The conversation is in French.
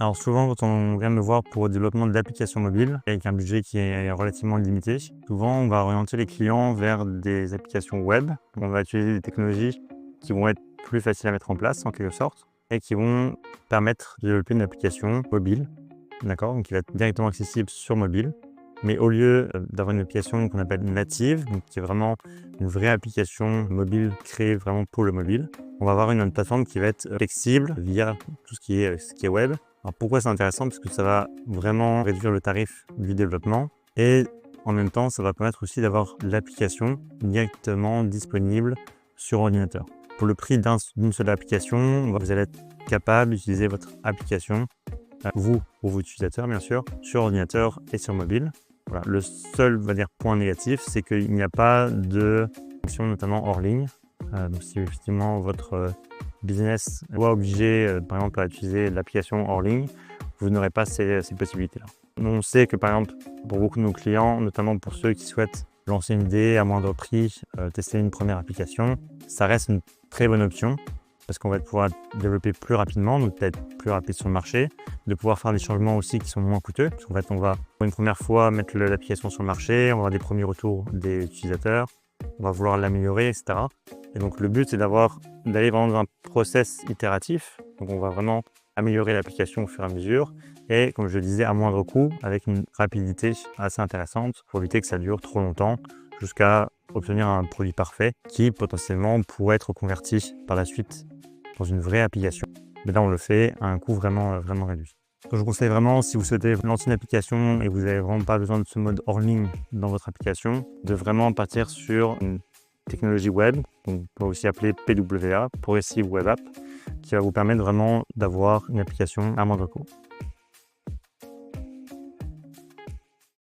Alors souvent, quand on vient me voir pour le développement d'applications mobiles, avec un budget qui est relativement limité, souvent on va orienter les clients vers des applications web. On va utiliser des technologies qui vont être plus faciles à mettre en place en quelque sorte et qui vont permettre de développer une application mobile, d'accord, donc qui va être directement accessible sur mobile. Mais au lieu d'avoir une application qu'on appelle native, donc qui est vraiment une vraie application mobile créée vraiment pour le mobile, on va avoir une plateforme qui va être flexible via tout ce qui est web. Alors pourquoi c'est intéressant? Parce que ça va vraiment réduire le tarif du développement et en même temps, ça va permettre aussi d'avoir l'application directement disponible sur ordinateur. Pour le prix d'une seule application, vous allez être capable d'utiliser votre application, vous ou vos utilisateurs bien sûr, sur ordinateur et sur mobile. Voilà. Le seul point négatif, c'est qu'il n'y a pas de fonction notamment hors ligne. Donc si effectivement votre business doit obliger par exemple à utiliser l'application hors ligne, vous n'aurez pas ces possibilités-là. On sait que par exemple pour beaucoup de nos clients, notamment pour ceux qui souhaitent lancer une idée à moindre prix, tester une première application, ça reste une très bonne option parce qu'on va pouvoir développer plus rapidement, donc peut-être plus rapide sur le marché, de pouvoir faire des changements aussi qui sont moins coûteux. Parce qu'en fait, on va pour une première fois mettre l'application sur le marché, on va avoir des premiers retours des utilisateurs, on va vouloir l'améliorer, etc. Et donc le but, c'est d'aller vraiment dans un process itératif. Donc on va vraiment améliorer l'application au fur et à mesure et, comme je le disais, à moindre coût, avec une rapidité assez intéressante pour éviter que ça dure trop longtemps jusqu'à obtenir un produit parfait qui potentiellement pourrait être converti par la suite dans une vraie application. Mais là, on le fait à un coût vraiment réduit. Donc, je vous conseille vraiment, si vous souhaitez lancer une application et vous n'avez vraiment pas besoin de ce mode hors ligne dans votre application, de vraiment partir sur une technologie web, donc on peut aussi appeler PWA, Progressive Web App, qui va vous permettre vraiment d'avoir une application à moindre coût.